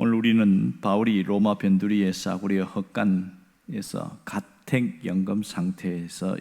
오늘 우리는 바울이 로마 변두리의 사구리의 헛간에서 가택 연금 상태에서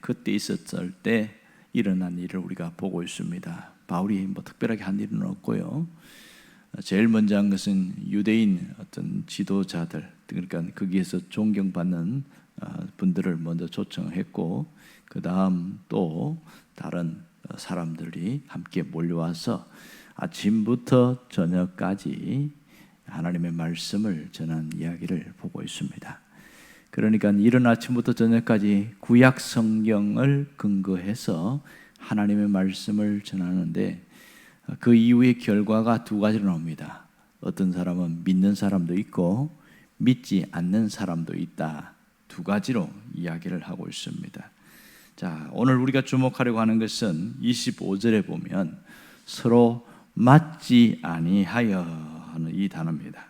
그때 있었을 때 일어난 일을 우리가 보고 있습니다. 바울이 뭐 특별하게 한 일은 없고요. 제일 먼저 한 것은 유대인 어떤 지도자들, 그러니까 거기에서 존경받는 분들을 먼저 초청했고, 그 다음 또 다른 사람들이 함께 몰려와서 아침부터 저녁까지 하나님의 말씀을 전한 이야기를 보고 있습니다. 그러니까 이른 아침부터 저녁까지 구약 성경을 근거해서 하나님의 말씀을 전하는데, 그 이후의 결과가 두 가지로 나옵니다. 어떤 사람은 믿는 사람도 있고 믿지 않는 사람도 있다. 두 가지로 이야기를 하고 있습니다. 자, 오늘 우리가 주목하려고 하는 것은 25절에 보면 서로 맞지 아니하여 하는 이 단어입니다.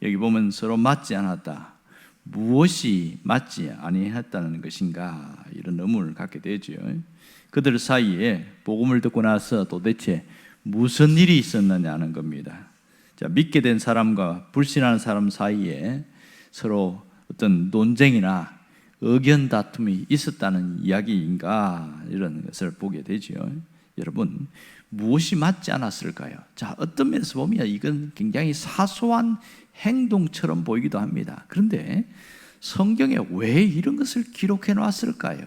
여기 보면 서로 맞지 않았다. 무엇이 맞지 아니했다는 것인가, 이런 의문을 갖게 되죠. 그들 사이에 복음을 듣고 나서 도대체 무슨 일이 있었느냐는 겁니다. 자, 믿게 된 사람과 불신하는 사람 사이에 서로 어떤 논쟁이나 의견 다툼이 있었다는 이야기인가, 이런 것을 보게 되죠. 여러분, 무엇이 맞지 않았을까요? 자, 어떤 면에서 보면 이건 굉장히 사소한 행동처럼 보이기도 합니다. 그런데 성경에 왜 이런 것을 기록해 놨을까요?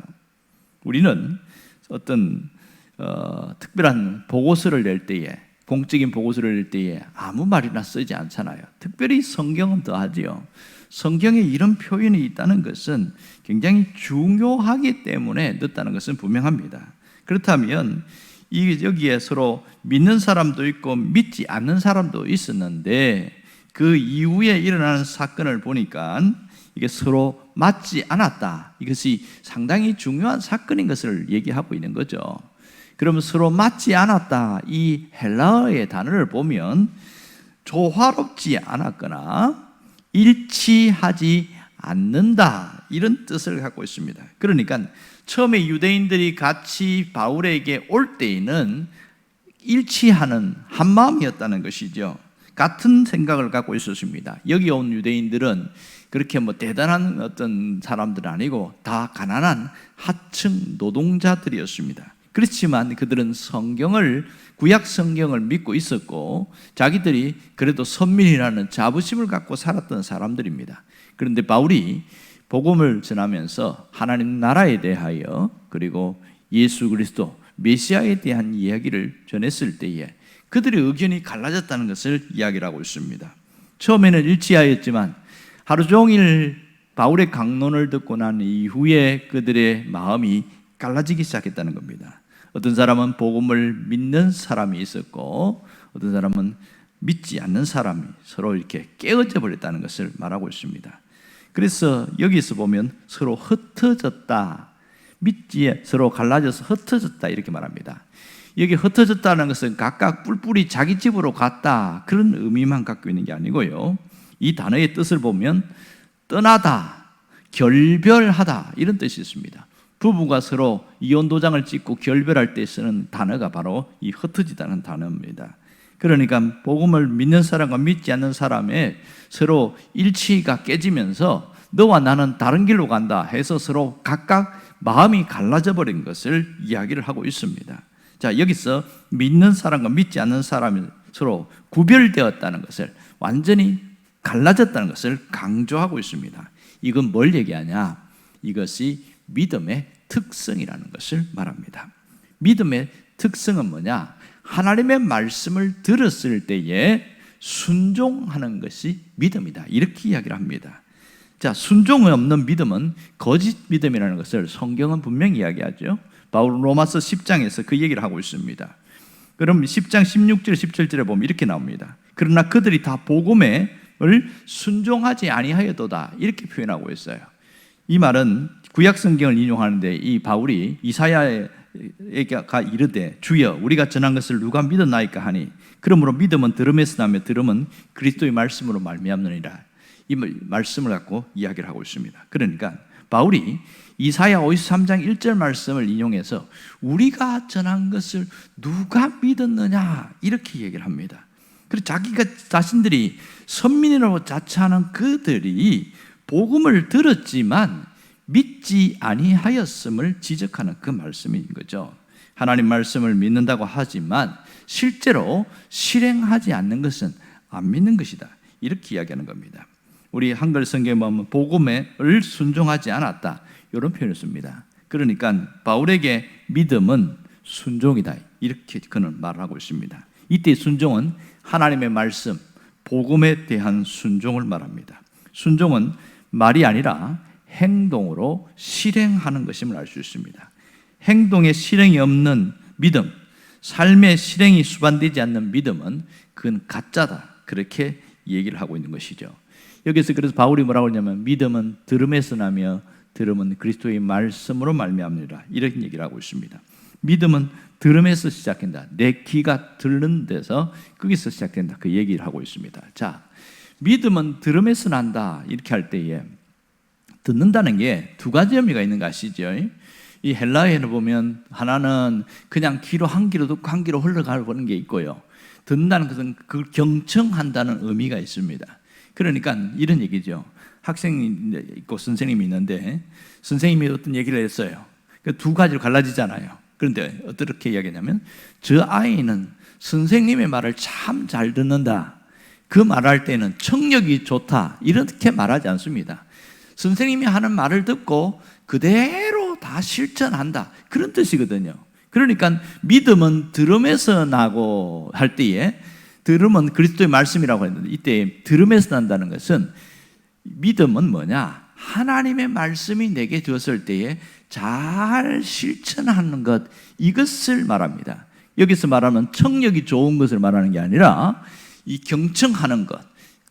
우리는 어떤 특별한 보고서를 낼 때에, 공적인 보고서를 낼 때에 아무 말이나 쓰지 않잖아요. 특별히 성경은 더하지요. 성경에 이런 표현이 있다는 것은 굉장히 중요하기 때문에 넣었다는 것은 분명합니다. 그렇다면 여기에 서로 믿는 사람도 있고 믿지 않는 사람도 있었는데, 그 이후에 일어나는 사건을 보니까 이게 서로 맞지 않았다. 이것이 상당히 중요한 사건인 것을 얘기하고 있는 거죠. 그러면 서로 맞지 않았다, 이 헬라어의 단어를 보면 조화롭지 않았거나 일치하지 않는다, 이런 뜻을 갖고 있습니다. 그러니까 처음에 유대인들이 같이 바울에게 올 때에는 일치하는 한마음이었다는 것이죠. 같은 생각을 갖고 있었습니다. 여기 온 유대인들은 그렇게 뭐 대단한 어떤 사람들은 아니고 다 가난한 하층 노동자들이었습니다. 그렇지만 그들은 구약 성경을 믿고 있었고, 자기들이 그래도 선민이라는 자부심을 갖고 살았던 사람들입니다. 그런데 바울이 복음을 전하면서 하나님 나라에 대하여, 그리고 예수 그리스도 메시아에 대한 이야기를 전했을 때에 그들의 의견이 갈라졌다는 것을 이야기를 하고 있습니다. 처음에는 일치하였지만 하루 종일 바울의 강론을 듣고 난 이후에 그들의 마음이 갈라지기 시작했다는 겁니다. 어떤 사람은 복음을 믿는 사람이 있었고, 어떤 사람은 믿지 않는 사람이 서로 이렇게 깨어져 버렸다는 것을 말하고 있습니다. 그래서 여기서 보면 서로 흩어졌다, 서로 갈라져서 흩어졌다, 이렇게 말합니다. 여기 흩어졌다는 것은 각각 뿔뿔이 자기 집으로 갔다, 그런 의미만 갖고 있는 게 아니고요. 이 단어의 뜻을 보면 떠나다, 결별하다, 이런 뜻이 있습니다. 부부가 서로 이혼 도장을 찍고 결별할 때 쓰는 단어가 바로 이 흩어지다는 단어입니다. 그러니까 복음을 믿는 사람과 믿지 않는 사람의 서로 일치가 깨지면서 너와 나는 다른 길로 간다 해서 서로 각각 마음이 갈라져 버린 것을 이야기를 하고 있습니다. 자, 여기서 믿는 사람과 믿지 않는 사람이 서로 구별되었다는 것을, 완전히 갈라졌다는 것을 강조하고 있습니다. 이건 뭘 얘기하냐? 이것이 믿음의 특성이라는 것을 말합니다. 믿음의 특성은 뭐냐? 하나님의 말씀을 들었을 때에 순종하는 것이 믿음이다, 이렇게 이야기를 합니다. 자, 순종이 없는 믿음은 거짓 믿음이라는 것을 성경은 분명히 이야기하죠. 바울은 로마서 10장에서 그 얘기를 하고 있습니다. 그럼 10장 16절 17절에 보면 이렇게 나옵니다. 그러나 그들이 다 복음을 순종하지 아니하여도다, 이렇게 표현하고 있어요. 이 말은 구약 성경을 인용하는데, 이 바울이 이사야가 이르되 주여 우리가 전한 것을 누가 믿었나이까 하니, 그러므로 믿음은 들음에서 나며 들음은 그리스도의 말씀으로 말미암느니라, 이 말씀을 갖고 이야기를 하고 있습니다. 그러니까 바울이 이사야 53장 1절 말씀을 인용해서 우리가 전한 것을 누가 믿었느냐, 이렇게 얘기를 합니다. 그리고 자기가 자신들이 선민이라고 자처하는 그들이 복음을 들었지만 믿지 아니하였음을 지적하는 그 말씀인 거죠. 하나님 말씀을 믿는다고 하지만 실제로 실행하지 않는 것은 안 믿는 것이다, 이렇게 이야기하는 겁니다. 우리 한글 성경에 보면 복음을 순종하지 않았다, 이런 표현을 씁니다. 그러니까 바울에게 믿음은 순종이다, 이렇게 그는 말하고 있습니다. 이때 순종은 하나님의 말씀, 복음에 대한 순종을 말합니다. 순종은 말이 아니라 행동으로 실행하는 것임을 알 수 있습니다. 행동에 실행이 없는 믿음, 삶의 실행이 수반되지 않는 믿음은 그건 가짜다, 그렇게 얘기를 하고 있는 것이죠. 여기서 그래서 바울이 뭐라고 하냐면 믿음은 들음에서 나며 들음은 그리스도의 말씀으로 말미암느니라, 이런 얘기를 하고 있습니다. 믿음은 들음에서 시작된다. 내 귀가 들는 데서 거기서 시작된다, 그 얘기를 하고 있습니다. 자, 믿음은 들음에서 난다, 이렇게 할 때에 듣는다는 게 두 가지 의미가 있는 거 아시죠? 이 헬라어에는 보면 하나는 그냥 귀로 한 귀로 듣고 한 귀로 흘러가는 게 있고요, 듣는다는 것은 그걸 경청한다는 의미가 있습니다. 그러니까 이런 얘기죠. 학생이 있고 선생님이 있는데 선생님이 어떤 얘기를 했어요. 그 두 가지로 갈라지잖아요. 그런데 어떻게 이야기하냐면 저 아이는 선생님의 말을 참 잘 듣는다, 그 말할 때는 청력이 좋다, 이렇게 말하지 않습니다. 선생님이 하는 말을 듣고 그대로 다 실천한다, 그런 뜻이거든요. 그러니까 믿음은 들음에서 나고 할 때에, 들음은 그리스도의 말씀이라고 했는데 이때 들음에서 난다는 것은, 믿음은 뭐냐? 하나님의 말씀이 내게 주었을 때에 잘 실천하는 것, 이것을 말합니다. 여기서 말하면 청력이 좋은 것을 말하는 게 아니라 이 경청하는 것,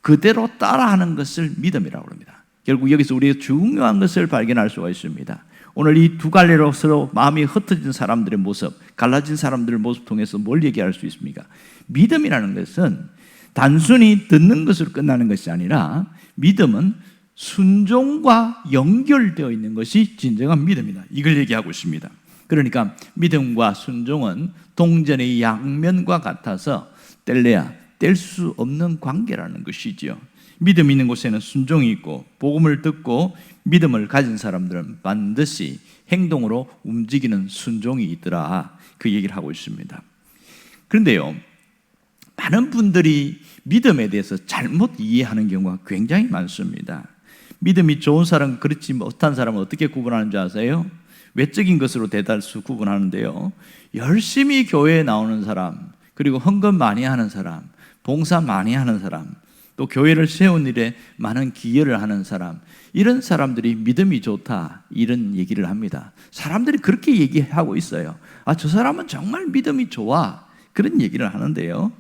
그대로 따라하는 것을 믿음이라고 합니다. 결국 여기서 우리가 중요한 것을 발견할 수가 있습니다. 오늘 이 두 갈래로 서로 마음이 흩어진 사람들의 모습, 갈라진 사람들의 모습 통해서 뭘 얘기할 수 있습니까? 믿음이라는 것은 단순히 듣는 것으로 끝나는 것이 아니라 믿음은 순종과 연결되어 있는 것이 진정한 믿음이다, 이걸 얘기하고 있습니다. 그러니까 믿음과 순종은 동전의 양면과 같아서 뗄래야 뗄 수 없는 관계라는 것이지요. 믿음이 있는 곳에는 순종이 있고, 복음을 듣고 믿음을 가진 사람들은 반드시 행동으로 움직이는 순종이 있더라, 그 얘기를 하고 있습니다. 그런데요, 많은 분들이 믿음에 대해서 잘못 이해하는 경우가 굉장히 많습니다. 믿음이 좋은 사람, 그렇지 못한 사람은 어떻게 구분하는 줄 아세요? 외적인 것으로 대다수 구분하는데요, 열심히 교회에 나오는 사람, 그리고 헌금 많이 하는 사람, 봉사 많이 하는 사람, 또 교회를 세운 일에 많은 기여를 하는 사람, 이런 사람들이 믿음이 좋다, 이런 얘기를 합니다. 사람들이 그렇게 얘기하고 있어요. 아, 저 사람은 정말 믿음이 좋아, 그런 얘기를 하는데요,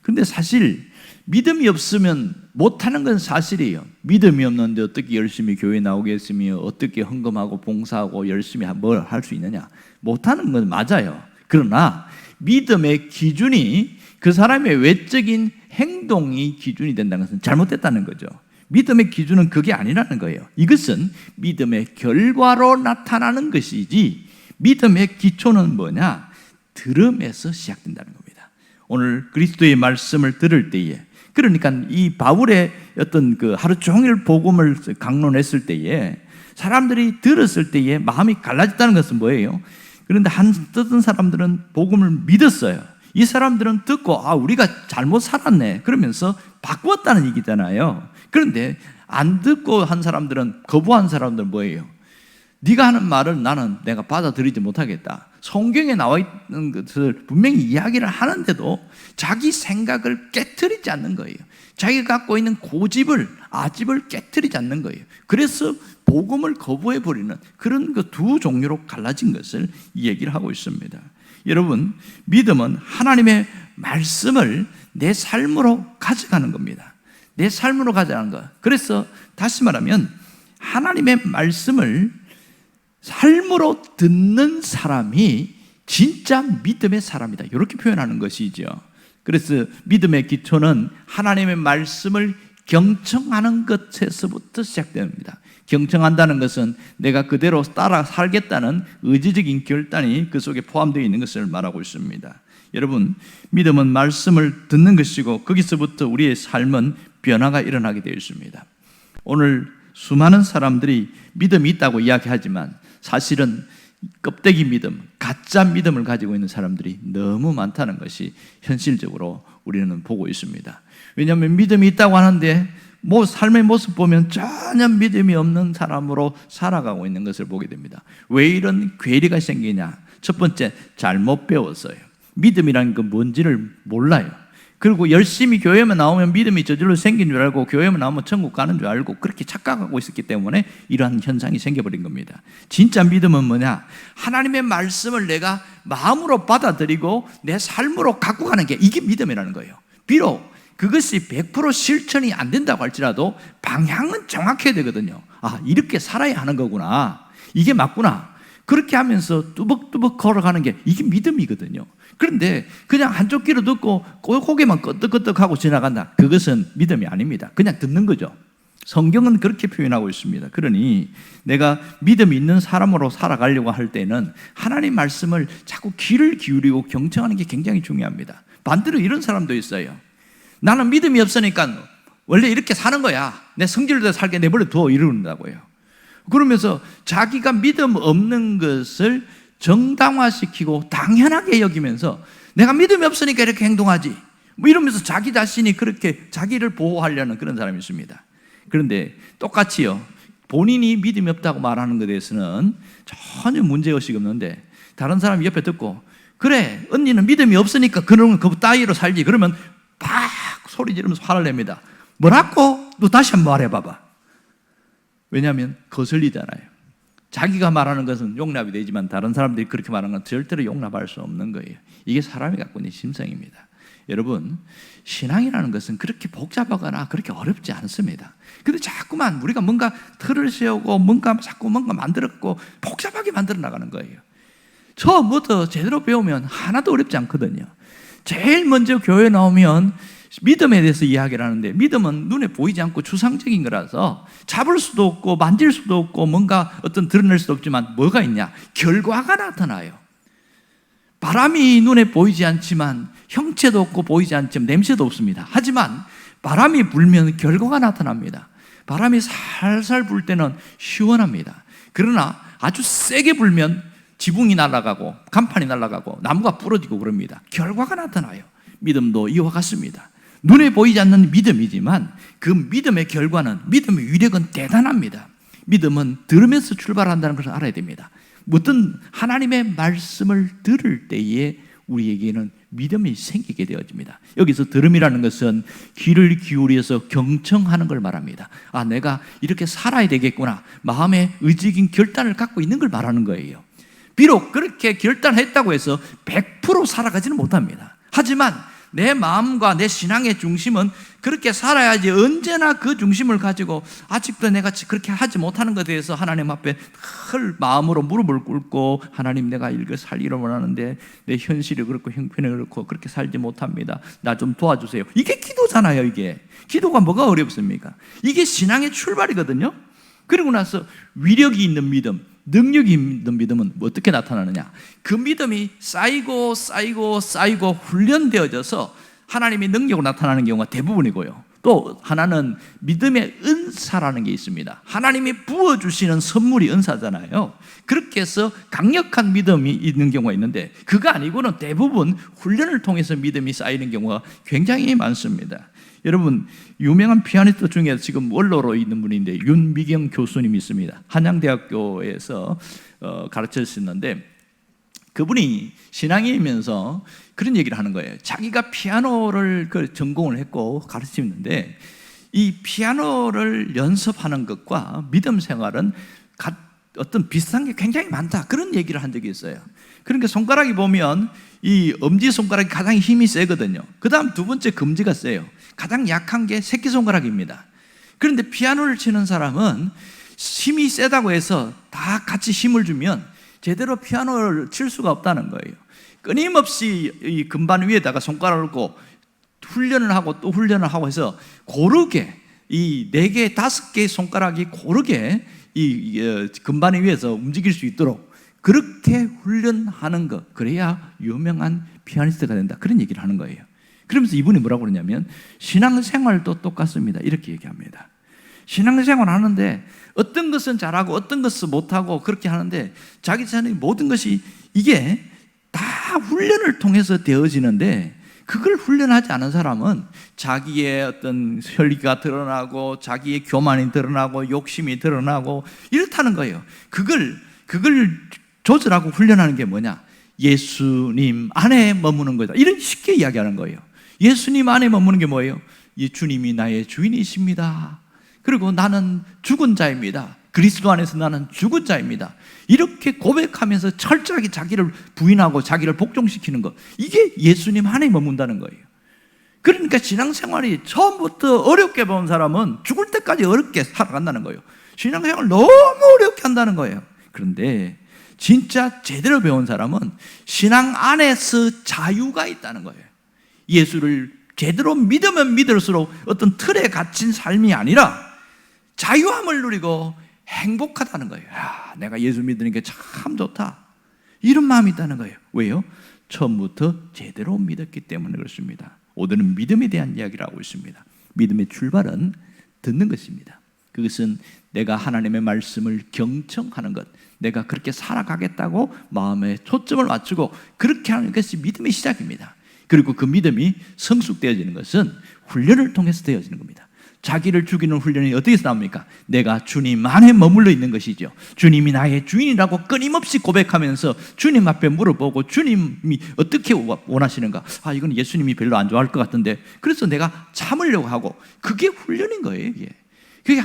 근데 사실 믿음이 없으면 못하는 건 사실이에요. 믿음이 없는데 어떻게 열심히 교회 나오겠으며 어떻게 헌금하고 봉사하고 열심히 뭘 할 수 있느냐? 못하는 건 맞아요. 그러나 믿음의 기준이 그 사람의 외적인 행동이 기준이 된다는 것은 잘못됐다는 거죠. 믿음의 기준은 그게 아니라는 거예요. 이것은 믿음의 결과로 나타나는 것이지, 믿음의 기초는 뭐냐? 들음에서 시작된다는 겁니다. 오늘 그리스도의 말씀을 들을 때에, 그러니까 이 바울의 어떤 그 하루 종일 복음을 강론했을 때에 사람들이 들었을 때에 마음이 갈라졌다는 것은 뭐예요? 그런데 어떤 사람들은 복음을 믿었어요. 이 사람들은 듣고 우리가 잘못 살았네 그러면서 바꾸었다는 얘기잖아요. 그런데 안 듣고 한 사람들은, 거부한 사람들은 뭐예요? 네가 하는 말을 내가 받아들이지 못하겠다. 성경에 나와 있는 것을 분명히 이야기를 하는데도 자기 생각을 깨트리지 않는 거예요. 자기가 갖고 있는 고집을, 아집을 깨트리지 않는 거예요. 그래서 복음을 거부해버리는 그런 그 두 종류로 갈라진 것을 얘기를 하고 있습니다. 여러분, 믿음은 하나님의 말씀을 내 삶으로 가져가는 겁니다. 내 삶으로 가져가는 것. 그래서 다시 말하면 하나님의 말씀을 삶으로 듣는 사람이 진짜 믿음의 사람이다, 이렇게 표현하는 것이죠. 그래서 믿음의 기초는 하나님의 말씀을 경청하는 것에서부터 시작됩니다. 경청한다는 것은 내가 그대로 따라 살겠다는 의지적인 결단이 그 속에 포함되어 있는 것을 말하고 있습니다. 여러분, 믿음은 말씀을 듣는 것이고 거기서부터 우리의 삶은 변화가 일어나게 되어 있습니다. 오늘 수많은 사람들이 믿음이 있다고 이야기하지만 사실은 껍데기 믿음, 가짜 믿음을 가지고 있는 사람들이 너무 많다는 것이 현실적으로 우리는 보고 있습니다. 왜냐하면 믿음이 있다고 하는데 삶의 모습 보면 전혀 믿음이 없는 사람으로 살아가고 있는 것을 보게 됩니다. 왜 이런 괴리가 생기냐? 첫 번째, 잘못 배웠어요. 믿음이라는 건 뭔지를 몰라요. 그리고 열심히 교회만 나오면 믿음이 저절로 생긴 줄 알고 교회만 나오면 천국 가는 줄 알고 그렇게 착각하고 있었기 때문에 이러한 현상이 생겨버린 겁니다. 진짜 믿음은 뭐냐? 하나님의 말씀을 내가 마음으로 받아들이고 내 삶으로 갖고 가는 게 이게 믿음이라는 거예요. 비록 그것이 100% 실천이 안 된다고 할지라도 방향은 정확해야 되거든요. 이렇게 살아야 하는 거구나. 이게 맞구나. 그렇게 하면서 뚜벅뚜벅 걸어가는 게 이게 믿음이거든요. 그런데 그냥 한쪽 귀로 듣고 고개만 끄덕끄덕하고 지나간다. 그것은 믿음이 아닙니다. 그냥 듣는 거죠. 성경은 그렇게 표현하고 있습니다. 그러니 내가 믿음이 있는 사람으로 살아가려고 할 때는 하나님 말씀을 자꾸 귀를 기울이고 경청하는 게 굉장히 중요합니다. 반대로 이런 사람도 있어요. 나는 믿음이 없으니까 원래 이렇게 사는 거야. 내 성질대로 살게 내버려 둬 이러는다고요. 그러면서 자기가 믿음 없는 것을 정당화시키고 당연하게 여기면서 내가 믿음이 없으니까 이렇게 행동하지 이러면서 자기 자신이 그렇게 자기를 보호하려는 그런 사람이 있습니다. 그런데 똑같이요, 본인이 믿음이 없다고 말하는 것에 대해서는 전혀 문제의식이 없는데 다른 사람이 옆에 듣고 그래 언니는 믿음이 없으니까 그런 그 따위로 살지 그러면 팍 소리 지르면서 화를 냅니다. 뭐라고? 너 다시 한번 말해봐봐. 왜냐하면 거슬리잖아요. 자기가 말하는 것은 용납이 되지만 다른 사람들이 그렇게 말하는 건 절대로 용납할 수 없는 거예요. 이게 사람이 갖고 있는 심성입니다. 여러분, 신앙이라는 것은 그렇게 복잡하거나 그렇게 어렵지 않습니다. 근데 자꾸만 우리가 뭔가 틀을 세우고 자꾸 뭔가 만들었고 복잡하게 만들어 나가는 거예요. 처음부터 제대로 배우면 하나도 어렵지 않거든요. 제일 먼저 교회 나오면 믿음에 대해서 이야기를 하는데 믿음은 눈에 보이지 않고 추상적인 거라서 잡을 수도 없고 만질 수도 없고 뭔가 어떤 드러낼 수도 없지만 뭐가 있냐? 결과가 나타나요. 바람이 눈에 보이지 않지만 형체도 없고 보이지 않지만 냄새도 없습니다. 하지만 바람이 불면 결과가 나타납니다. 바람이 살살 불 때는 시원합니다. 그러나 아주 세게 불면 지붕이 날아가고 간판이 날아가고 나무가 부러지고 그럽니다. 결과가 나타나요. 믿음도 이와 같습니다. 눈에 보이지 않는 믿음이지만 그 믿음의 결과는, 믿음의 위력은 대단합니다. 믿음은 들으면서 출발한다는 것을 알아야 됩니다. 어떤 하나님의 말씀을 들을 때에 우리에게는 믿음이 생기게 되어집니다. 여기서 들음이라는 것은 귀를 기울여서 경청하는 걸 말합니다. 내가 이렇게 살아야 되겠구나, 마음의 의지적인 결단을 갖고 있는 걸 말하는 거예요. 비록 그렇게 결단했다고 해서 100% 살아가지는 못합니다. 하지만 내 마음과 내 신앙의 중심은 그렇게 살아야지, 언제나 그 중심을 가지고 아직도 내가 그렇게 하지 못하는 것에 대해서 하나님 앞에 큰 마음으로 무릎을 꿇고 하나님, 내가 이렇게 살기를 원하는데 내 현실이 그렇고 형편이 그렇고 그렇게 살지 못합니다. 나 좀 도와주세요. 이게 기도잖아요. 이게 기도가 뭐가 어렵습니까? 이게 신앙의 출발이거든요. 그리고 나서 위력이 있는 믿음, 능력이 있는 믿음은 어떻게 나타나느냐? 그 믿음이 쌓이고 훈련되어져서 하나님의 능력으로 나타나는 경우가 대부분이고요. 또 하나는 믿음의 은사라는 게 있습니다. 하나님이 부어주시는 선물이 은사잖아요. 그렇게 해서 강력한 믿음이 있는 경우가 있는데 그거 아니고는 대부분 훈련을 통해서 믿음이 쌓이는 경우가 굉장히 많습니다. 여러분, 유명한 피아니스트 중에 지금 원로로 있는 분인데 윤미경 교수님이 있습니다. 한양대학교에서 가르쳤었는데 그분이 신앙이면서 그런 얘기를 하는 거예요. 자기가 피아노를 전공을 했고 가르치는데 이 피아노를 연습하는 것과 믿음 생활은 어떤 비슷한 게 굉장히 많다, 그런 얘기를 한 적이 있어요. 그러니까 손가락이 보면 이 엄지손가락이 가장 힘이 세거든요. 그 다음 두 번째 검지가 세요. 가장 약한 게 새끼손가락입니다. 그런데 피아노를 치는 사람은 힘이 세다고 해서 다 같이 힘을 주면 제대로 피아노를 칠 수가 없다는 거예요. 끊임없이 이 금반 위에다가 손가락을 얹고 훈련을 하고 또 훈련을 하고 해서 고르게 이 4개, 5개의 손가락이 고르게 이 금반에 위에서 움직일 수 있도록 그렇게 훈련하는 것, 그래야 유명한 피아니스트가 된다, 그런 얘기를 하는 거예요. 그러면서 이분이 뭐라고 그러냐면 신앙생활도 똑같습니다, 이렇게 얘기합니다. 신앙생활 하는데 어떤 것은 잘하고 어떤 것은 못하고 그렇게 하는데 자기 자신의 모든 것이 이게 다 훈련을 통해서 되어지는데, 그걸 훈련하지 않은 사람은 자기의 어떤 혈기가 드러나고 자기의 교만이 드러나고 욕심이 드러나고 이렇다는 거예요. 그걸 조절하고 훈련하는 게 뭐냐? 예수님 안에 머무는 거다, 이런 쉽게 이야기하는 거예요. 예수님 안에 머무는 게 뭐예요? 이 주님이 나의 주인이십니다. 그리고 나는 죽은 자입니다. 그리스도 안에서 나는 죽은 자입니다. 이렇게 고백하면서 철저하게 자기를 부인하고 자기를 복종시키는 것, 이게 예수님 안에 머문다는 거예요. 그러니까 신앙생활이 처음부터 어렵게 본 사람은 죽을 때까지 어렵게 살아간다는 거예요. 신앙생활을 너무 어렵게 한다는 거예요. 그런데 진짜 제대로 배운 사람은 신앙 안에서 자유가 있다는 거예요. 예수를 제대로 믿으면 믿을수록 어떤 틀에 갇힌 삶이 아니라 자유함을 누리고 행복하다는 거예요. 야, 내가 예수 믿으니까 참 좋다, 이런 마음이 있다는 거예요. 왜요? 처음부터 제대로 믿었기 때문에 그렇습니다. 오늘은 믿음에 대한 이야기를 하고 있습니다. 믿음의 출발은 듣는 것입니다. 그것은 내가 하나님의 말씀을 경청하는 것, 내가 그렇게 살아가겠다고 마음에 초점을 맞추고 그렇게 하는 것이 믿음의 시작입니다. 그리고 그 믿음이 성숙되어지는 것은 훈련을 통해서 되어지는 겁니다. 자기를 죽이는 훈련이 어디서 나옵니까? 내가 주님 안에 머물러 있는 것이죠. 주님이 나의 주인이라고 끊임없이 고백하면서 주님 앞에 물어보고 주님이 어떻게 원하시는가? 아, 이건 예수님이 별로 안 좋아할 것 같은데, 그래서 내가 참으려고 하고, 그게 훈련인 거예요. 이게. 그게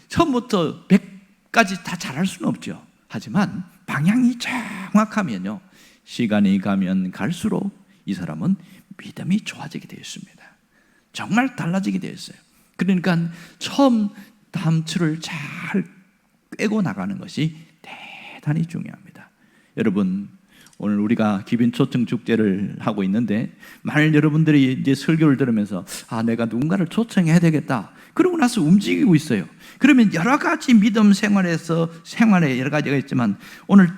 처음부터 100까지 다 잘할 수는 없죠. 하지만 방향이 정확하면요, 시간이 가면 갈수록 이 사람은 믿음이 좋아지게 되어 있습니다. 정말 달라지게 되어 있어요. 그러니까 처음 담추를 잘 꿰고 나가는 것이 대단히 중요합니다. 여러분, 오늘 우리가 기빈초청 축제를 하고 있는데, 만일 여러분들이 이제 설교를 들으면서 아, 내가 누군가를 초청해야 되겠다, 그러고 나서 움직이고 있어요. 그러면 여러 가지 믿음 생활에 여러 가지가 있지만, 오늘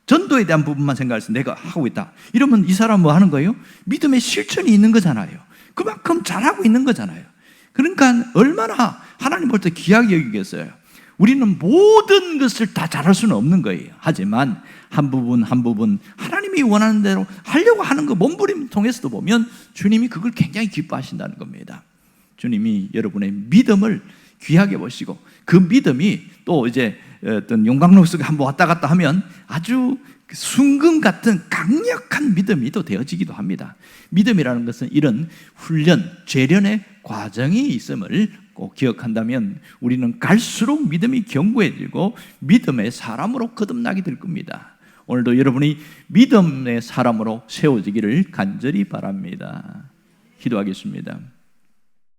전도에 대한 부분만 생각해서 내가 하고 있다, 이러면 이 사람 뭐 하는 거예요? 믿음의 실천이 있는 거잖아요. 그만큼 잘하고 있는 거잖아요. 그러니까 얼마나 하나님 볼 때 귀하게 여기겠어요. 우리는 모든 것을 다 잘할 수는 없는 거예요. 하지만 한 부분 한 부분 하나님이 원하는 대로 하려고 하는 거 몸부림 통해서도 보면 주님이 그걸 굉장히 기뻐하신다는 겁니다. 주님이 여러분의 믿음을 귀하게 보시고, 그 믿음이 또 이제 어떤 용광로 속에 한번 왔다 갔다 하면 아주 순금 같은 강력한 믿음이 또 되어지기도 합니다. 믿음이라는 것은 이런 훈련, 재련의 과정이 있음을 꼭 기억한다면 우리는 갈수록 믿음이 견고해지고 믿음의 사람으로 거듭나게 될 겁니다. 오늘도 여러분이 믿음의 사람으로 세워지기를 간절히 바랍니다. 기도하겠습니다.